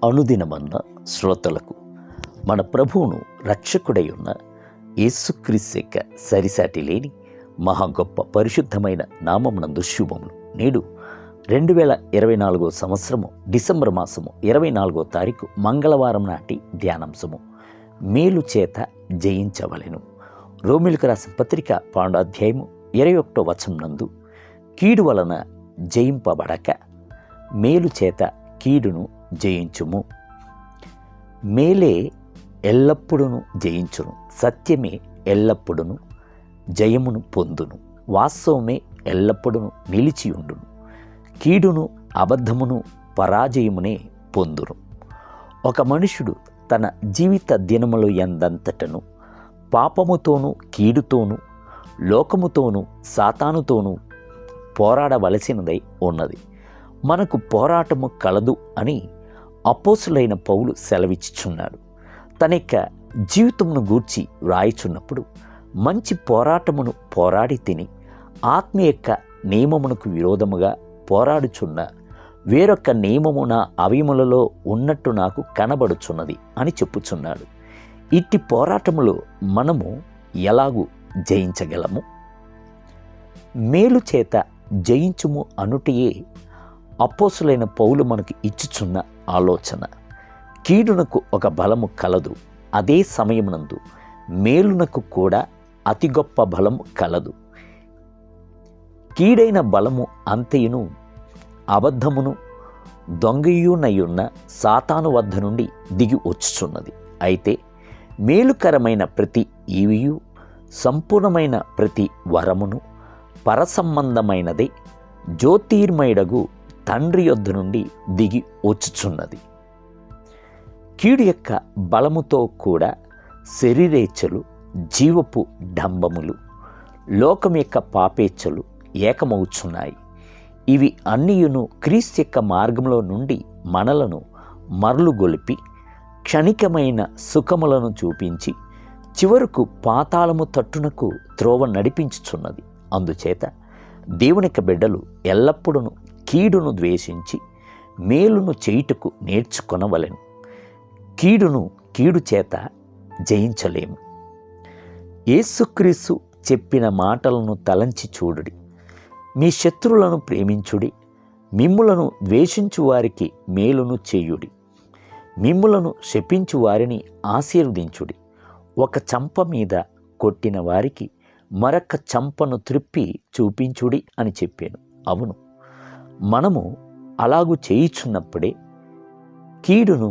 అనుదినమన్న శ్రోతలకు మన ప్రభువును రక్షకుడై ఉన్న యేసుక్రీస్తు యొక్క సరిసాటి లేని మహా గొప్ప పరిశుద్ధమైన నామమునందు శుభములు. నేడు 2024 సంవత్సరము డిసెంబర్ మాసము 24వ తారీఖు మంగళవారం నాటి ధ్యానాంశము మేలు చేత జయించవలెను. రోమిలకు రాసిన పత్రిక 12వ అధ్యాయము 21వ వచనం నందు కీడు వలన జయింపబడక మేలు చేత కీడును జయించుము. మేలే ఎల్లప్పుడూ జయించును, సత్యమే ఎల్లప్పుడూ జయమును పొందును, వాస్తవమే ఎల్లప్పుడూ నిలిచియుండును, కీడును అబద్ధమును పరాజయమునే పొందును. ఒక మనుషుడు తన జీవిత దినములు ఎందంతటను పాపముతోనూ కీడుతోనూ లోకముతోనూ సాతానుతోనూ పోరాడవలసినదై ఉన్నది. మనకు పోరాటము కలదు అని అపోస్తులైన పౌలు సెలవిచ్చుచున్నాడు. తన యొక్క జీవితమును గూర్చి వ్రాయిచున్నప్పుడు మంచి పోరాటమును పోరాడి తిని ఆత్మ యొక్క నియమమునకు విరోధముగా పోరాడుచున్న వేరొక నియమము నా అవయములలో ఉన్నట్టు నాకు కనబడుచున్నది అని చెప్పుచున్నాడు. ఇట్టి పోరాటములో మనము ఎలాగూ జయించగలము? మేలు చేత జయించుము అనుటయే అపోస్తులైన పౌలు మనకు ఇచ్చుచున్న ఆలోచన. కీడునకు ఒక బలము కలదు, అదే సమయమునందు మేలునకు కూడా అతి గొప్ప బలము కలదు. కీడైన బలము అంతయును అబద్ధమును దొంగయునయున్న సాతాను వద్ద నుండి దిగి వచ్చుచున్నది. అయితే మేలుకరమైన ప్రతి ఈవియు సంపూర్ణమైన ప్రతి వరమును పరసంబంధమైనదే జ్యోతిర్మయుడగు తండ్రి యొద్ద నుండి దిగి వచ్చుచున్నది. కీడు యొక్క బలముతో కూడా శరీరేచ్ఛలు, జీవపు డంబములు, లోకం యొక్క పాపేచ్ఛలు ఏకమవుచున్నాయి. ఇవి అన్నియును క్రీస్తు యొక్క మార్గంలో నుండి మనలను మరలుగొలిపి క్షణికమైన సుఖములను చూపించి చివరకు పాతాళము తట్టునకు త్రోవ నడిపించుచున్నది. అందుచేత దేవుని యొక్క బిడ్డలు ఎల్లప్పుడూ కీడును ద్వేషించి మేలును చేయుటకు నేర్చుకొనవలెను. కీడును కీడు చేత జయించలేము. యేసుక్రీస్తు చెప్పిన మాటలను తలంచి చూడుడి. మీ శత్రువులను ప్రేమించుడి, మిమ్ములను ద్వేషించు వారికి మేలును చేయుడి, మిమ్ములను శపించు వారిని ఆశీర్వదించుడి, ఒక చంప మీద కొట్టిన వారికి మరొక చంపను త్రిప్పి చూపించుడి అని చెప్పాను. అవును, మనము అలాగూ చేయుచున్నప్పుడే కీడును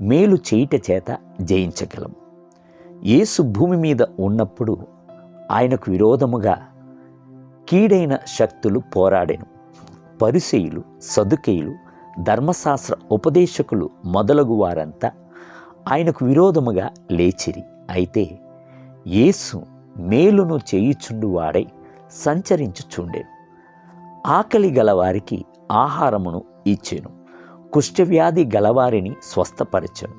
మేలు చేయుట చేత జయించగలము. యేసు భూమి మీద ఉన్నప్పుడు ఆయనకు విరోధముగా కీడైన శక్తులు పోరాడెను. పరిసయ్యులు, సదుకేయులు, ధర్మశాస్త్ర ఉపదేశకులు మొదలగు వారంతా ఆయనకు విరోధముగా లేచిరి. అయితే యేసు మేలును చేయుచుండు వాడై సంచరించుచుండెను. ఆకలి గలవారికి ఆహారమును ఇచ్చెను, కుష్ఠవ్యాధి గలవారిని స్వస్థపరచెను,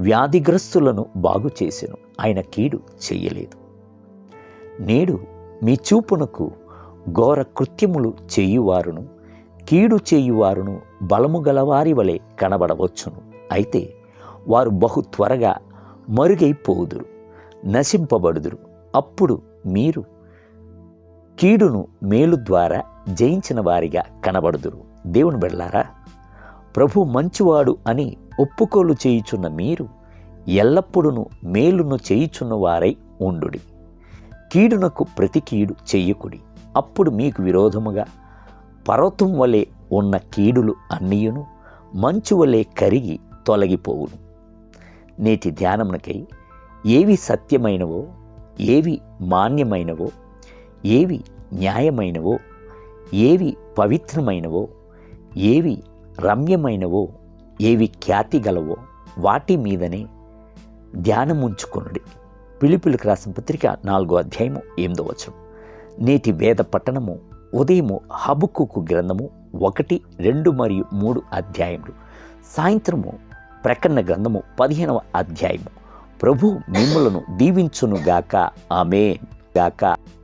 వ్యాధిగ్రస్తులను బాగు చేసెను, ఆయన కీడు చెయ్యలేదు. నేడు మీ చూపునకు ఘోర కృత్యములు చేయువారును కీడు చేయువారును బలము గలవారి వలె కనబడవచ్చును. అయితే వారు బహు త్వరగా మరుగైపోదురు, నశింపబడుదురు. అప్పుడు మీరు కీడును మేలు ద్వారా జయించిన వారిగా కనబడుదురు. దేవుని బిడ్డలారా, ప్రభు మంచివాడు అని ఒప్పుకోలు చేయుచున్న మీరు ఎల్లప్పుడూ మేలును చేయుచున్న వారై ఉండుడి. కీడునకు ప్రతి కీడు చెయ్యకుడి. అప్పుడు మీకు విరోధముగా పర్వతం వలె ఉన్న కీడులు అన్నీయును మంచు వలె కరిగి తొలగిపోవును. నేటి ధ్యానమునకై ఏవి సత్యమైనవో, ఏవి మాన్యమైనవో, ఏవి న్యాయమైనవో, ఏవి పవిత్రమైనవో, ఏవి రమ్యమైనవో, ఏవి ఖ్యాతి గలవో వాటి మీదనే ధ్యానముంచుకొనుడి. ఫిలిప్పీయులకు రాసిన పత్రిక 4వ అధ్యాయము 8వ వచనం. నేటి వేద పట్టణము ఉదయము హబక్కూకు గ్రంథము 1, 2 మరియు 3 అధ్యాయములు, సాయంత్రము ప్రకటన గ్రంథము 15వ అధ్యాయము. ప్రభు మిమ్ములను దీవించునుగాక. ఆమేన్ గాక.